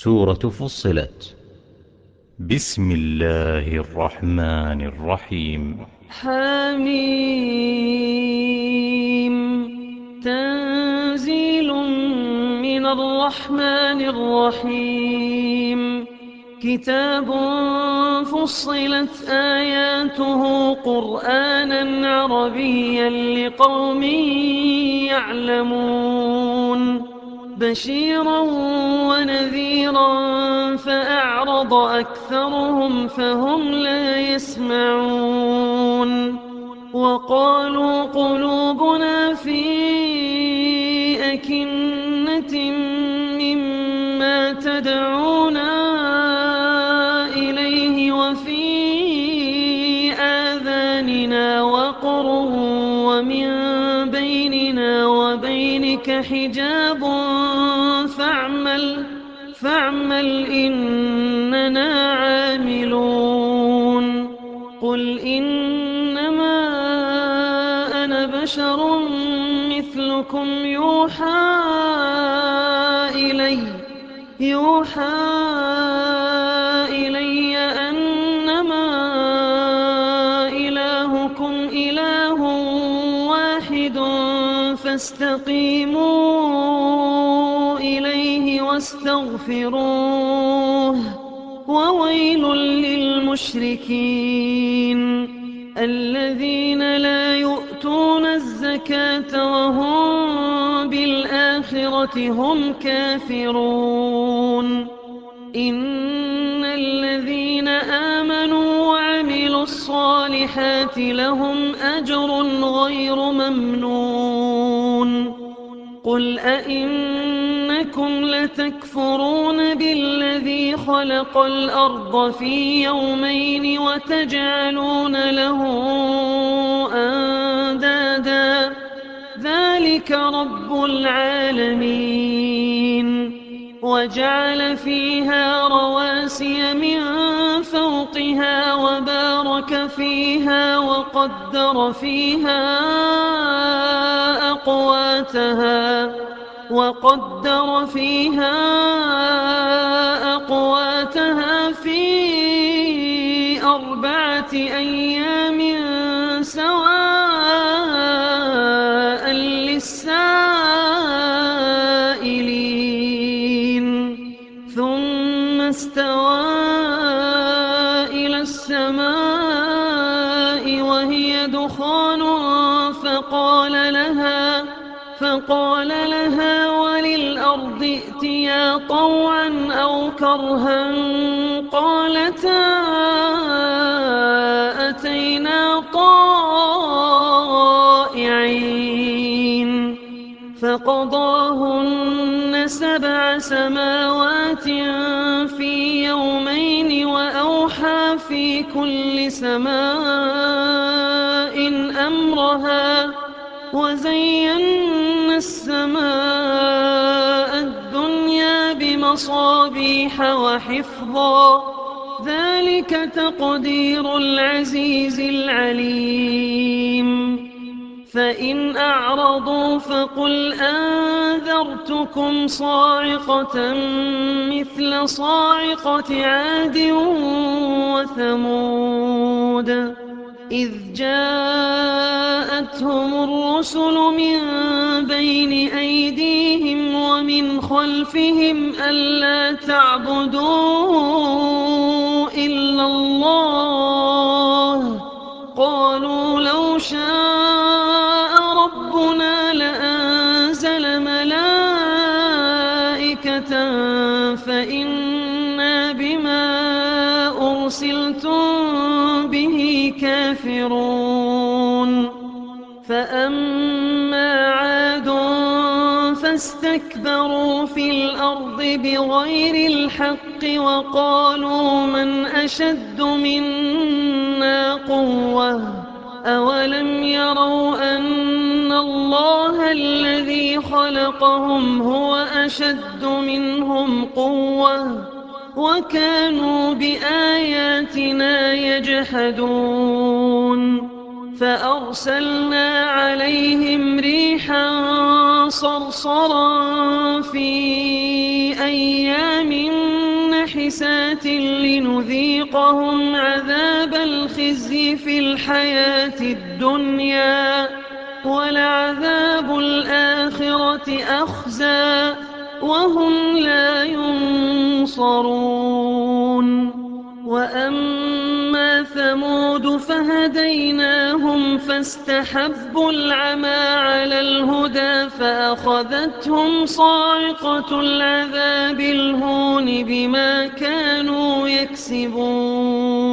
سورة فصلت. بسم الله الرحمن الرحيم. حميم. تنزيل من الرحمن الرحيم. كتاب فصلت آياته قرآنا عربيا لقوم يعلمون بشيرا ونذيرا فأعرض أكثرهم فهم لا يسمعون وقالوا قلوبنا في أكنة مما تدعونا إليه وفي آذاننا وقر ومن بيننا وبينك حجاب فاعمل إننا عاملون قل إنما أنا بشر مثلكم يوحى إلي أنما إلهكم إله واحد فاستقيموا إليه واستغفروه وويل للمشركين الذين لا يؤتون الزكاة وهم بالآخرة هم كافرون إن الذين آمنوا وعملوا الصالحات لهم أجر غير ممنون قل أئنكم لتكفرون بالذي خلق الأرض في يومين وتجعلون له أندادا ذلك رب العالمين وجعل فيها رواسي من فوقها وبارك فيها وقدر فيها أقواتها في 4 أيام سواء للسائلين ثم استوى إلى السماء وهي دخان فقال لها وللأرض ائتيا طوعا أو كرها قالتا أتينا طائعين فقضاهن 7 سماوات في يومين وأوحى في كل سماء أمرها وزينا السماء الدنيا بمصابيح وحفظا ذلك تقدير العزيز العليم فإن أعرضوا فقل أنذرتكم صاعقة مثل صاعقة عاد وثمود إذ جاءتهم الرسل من بين أيديهم ومن خلفهم ألا تعبدوا إلا الله قالوا لو شاء ربنا لأنزل ملائكة فإنا بما أرسلتم به كافرون فأما عاد فاستكبروا في الأرض بغير الحق وقالوا من أشد منا قوة أولم يروا أن الله الذي خلقهم هو أشد منهم قوة وكانوا بآياتنا يجحدون فأرسلنا عليهم ريحا صرصرا في أيام حسات لنذيقهم عذاب الخزي في الحياة الدنيا ولعذاب الآخرة أخزى وهم لا ينصرون وأما ثمود فهديناهم فاستحبوا العمى على الهدى فأخذتهم صاعقة العذاب الهون بما كانوا يكسبون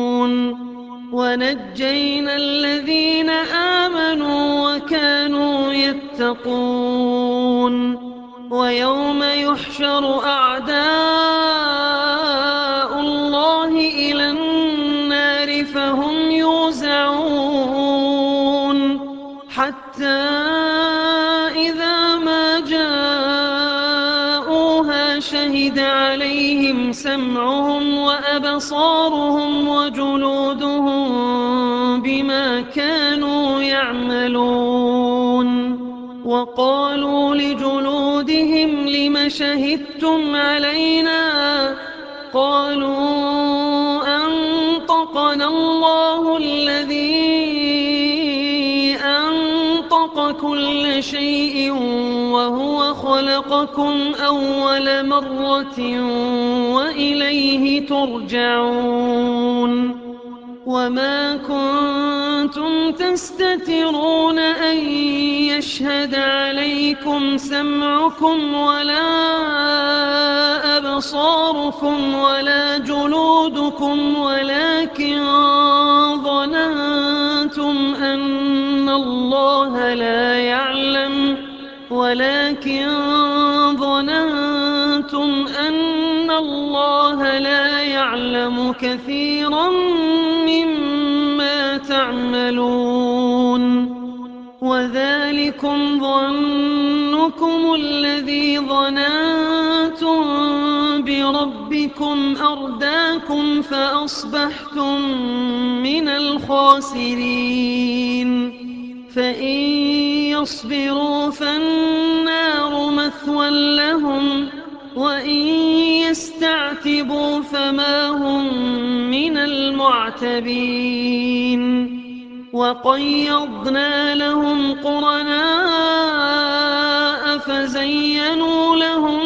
ونجينا الذين آمنوا وكانوا يتقون ويوم يحشر أعداء الله إلى النار فهم يوزعون حتى إذا ما جاءوها شهد عليهم سمعهم وأبصارهم وجلودهم بما كانوا يعملون وقالوا لجلودهم لم شهدتم علينا قالوا أنطقنا الله الذي أنطق كل شيء وهو خلقكم أول مرة وإليه ترجعون وما كنتم تستترون أن يشهد عليكم سمعكم ولا أبصاركم ولا جلودكم ولكن ظننتم أن الله لا يعلم كثيرا مما تعملون وذلكم ظنكم الذي ظننتم بربكم أرداكم فأصبحتم من الخاسرين فإن يصبروا فالنار مثوى لهم وإن يستعتبوا فما هم من المعتبين وقيضنا لهم قرناء فزينوا لهم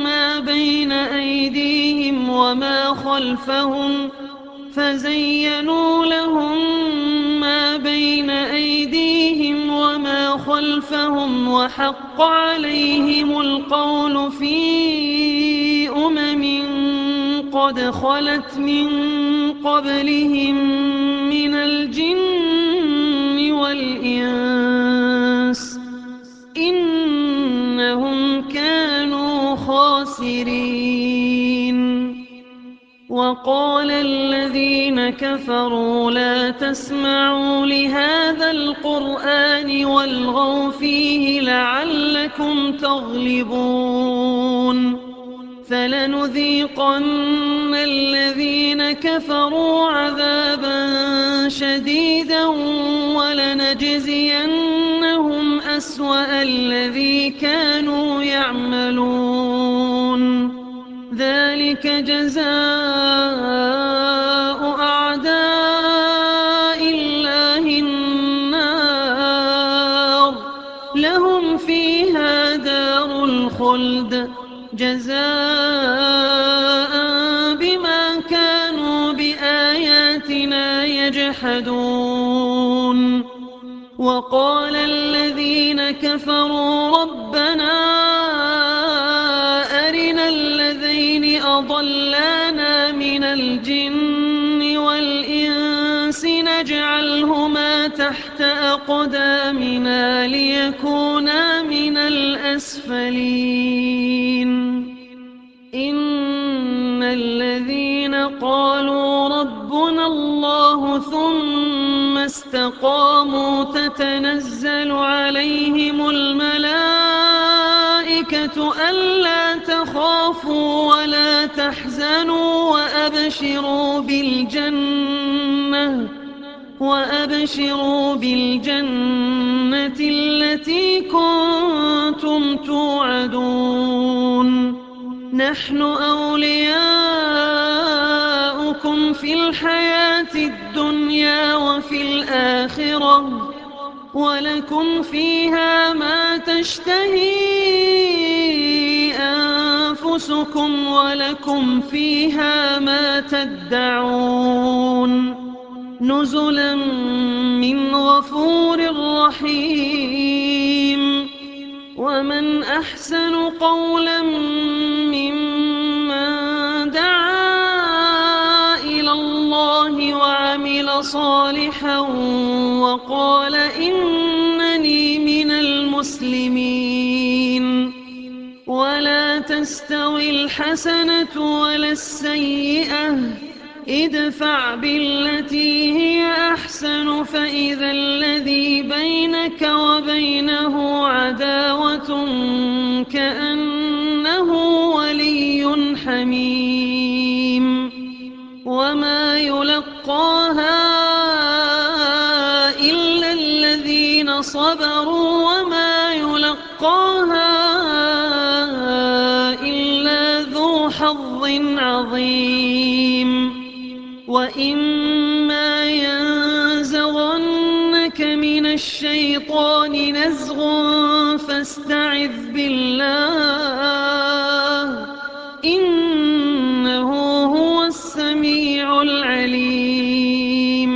ما بين أيديهم وما خلفهم وحق عليهم القول في قد خلت من قبلهم من الجن والإنس إنهم كانوا خاسرين وقال الذين كفروا لا تسمعوا لهذا القرآن والغوا فيه لعلكم تغلبون فلنذيقن الذين كفروا عذابا شديدا ولنجزينهم أسوأ الذي كانوا يعملون ذلك جزاء أعداء الله النار لهم فيها دار الخلد جزاء بما كانوا بآياتنا يجحدون وقال الذين كفروا ربنا أرنا الذين أضلانا من الجن والإنس نجعلهما تحت أقدامنا ليكونا من الأسفلين إن الذين قالوا ربنا الله ثم استقاموا تتنزل عليهم الملائكة ألا تخافوا ولا تحزنوا وأبشروا بالجنة التي كنتم توعدون نحن أولياؤكم في الحياة الدنيا وفي الآخرة ولكم فيها ما تشتهي أنفسكم ولكم فيها ما تدعون نزلا من غفور رحيم ومن أحسن قولا ممن دعا إلى الله وعمل صالحا وقال إنني من المسلمين ولا تستوي الحسنة ولا السيئة ادفع بالتي هي أحسن فإذا الذي بينك وبينه عداوة كأنه ولي حميم وما يلقاها إلا الذين صبروا وما يلقاها إلا ذو حظ عظيم وإما ينزغنك من الشيطان نزغ فاستعذ بالله إنه هو السميع العليم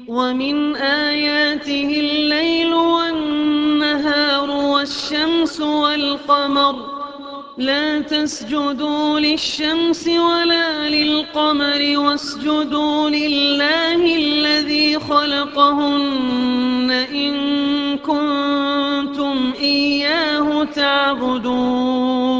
ومن آياته الليل والنهار والشمس والقمر لا تسجدوا للشمس ولا للقمر واسجدوا لله الذي خلقهن إن كنتم إياه تعبدون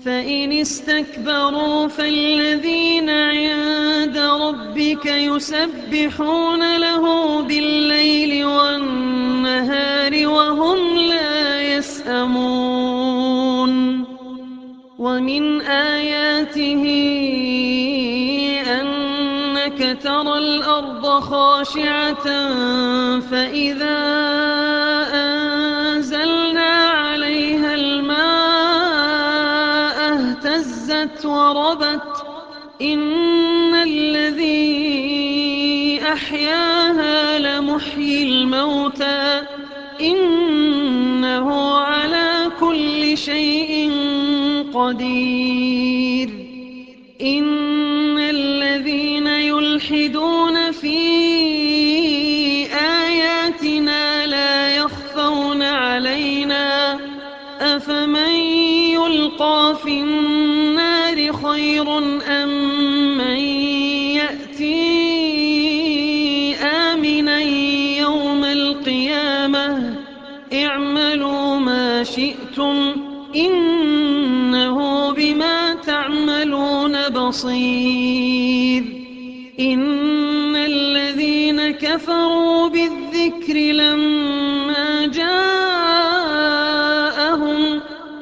فإن استكبروا فالذين عند ربك يسبحون له بالليل والنهار وهم لا يسأمون ومن آياته أنك ترى الأرض خاشعة فإذا أنزلنا عليها الماء اهتزت وربت إن الذي أحياها لمحيي الموتى إنه على كل شيء قدير إن الذين يلحدون في آياتنا لا يخفون علينا أفمن يلقى في النار خير أم من يأتي آمنا يوم القيامة اعملوا ما شئتم إنه بما تعملون بصير إن الذين كفروا بالذكر لما جاءهم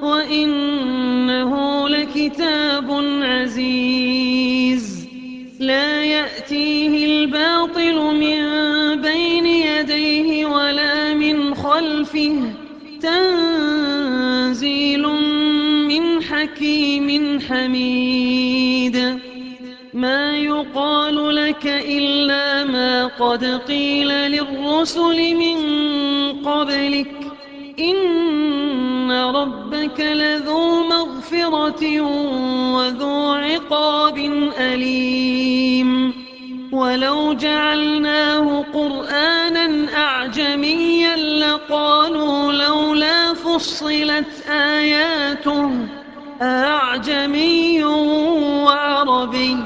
وإنه لكتاب عزيز لا يأتيه الباطل من بين يديه ولا من خلفه تنزيل من حكيم حميد ما يقال لك إلا ما قد قيل للرسل من قبلك إن ربك لذو مغفرة وذو عقاب أليم ولو جعلناه قرآنا أعجميا لقالوا لولا فصلت آياته أعجمي وعربي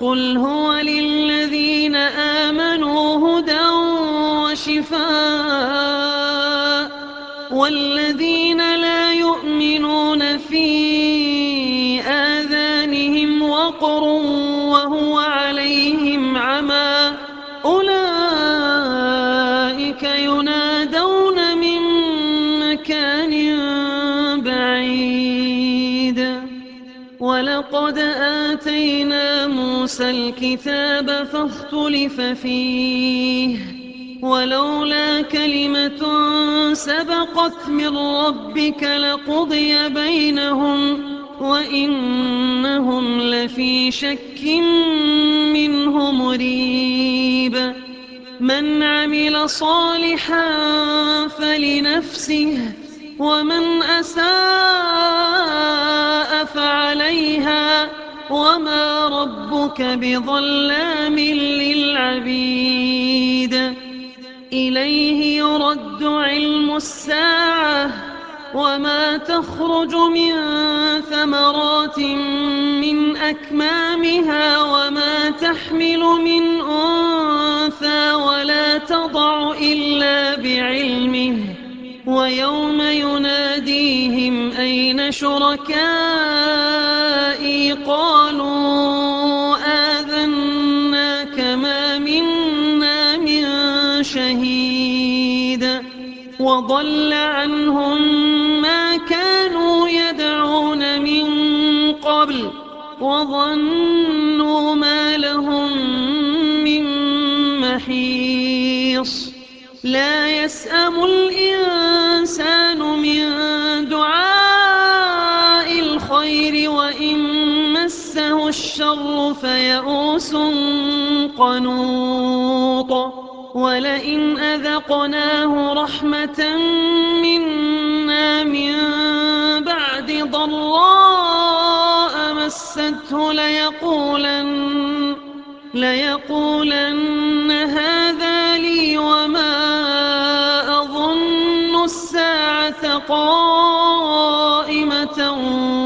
قل هو للذين آمنوا هدى وشفاء والذين لا يؤمنون في آذانهم وقر وهو عليهم عمى أولئك ينادون من مكان بعيد ولقد آتينا موسى الكتاب فاختلف فيه ولولا كلمة سبقت من ربك لقضي بينهم وإنهم لفي شك منه مريب من عمل صالحا فلنفسه ومن أساء فعليها وما ربك بظلام للعبيد إليه يرد علم الساعة وما تخرج من ثمرات من أكمامها وما تحمل من أنثى ولا تضع إلا بعلمه ويوم يناديهم أين شركائي قالوا آذناك ما منا من شهيد وضل عنهم ما كانوا يدعون من قبل وظنوا ما لهم من محيص لا يسأم الإنسان من دعاء الخير وإن مسه الشر فيئوس قنوط ولئن أذقناه رحمة منا من بعد ضراء مسته ليقولن هذا لي وما أظن الساعة قائمة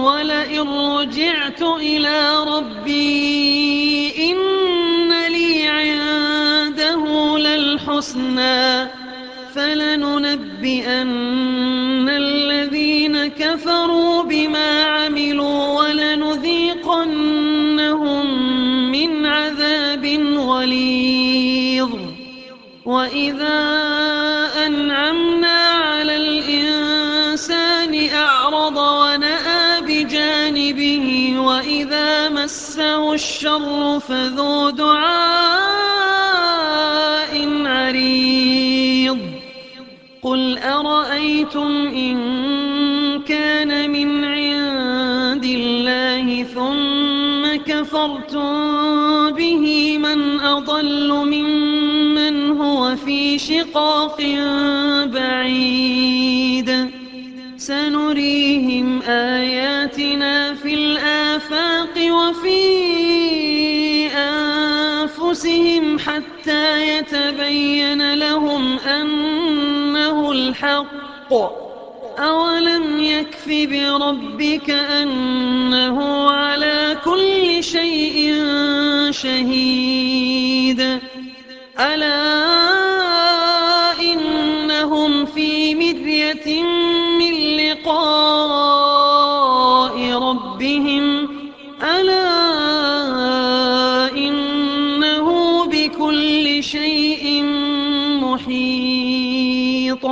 ولئن رجعت إلى ربي إن لي عنده للحسنى فلننبئن الذين كفروا بما عملوا ولنذيقنهم من عذاب غليظ وإذا أنعمنا على الإنسان أعرض ونأى بجانبه وإذا مسه الشر فذو دعاء عريض قل أرأيتم إن كان من عند الله ثم كفرتم به من أضل ممن هو في شقاق بعيد سنريهم آياتنا في الآفاق وفي أنفسهم حتى يتبين لهم أنه الحق أولم يكف بربك أنه على كل شيء شهيد ألا إنهم في مرية من لقاء ربهم ألا إنه بكل شيء محيط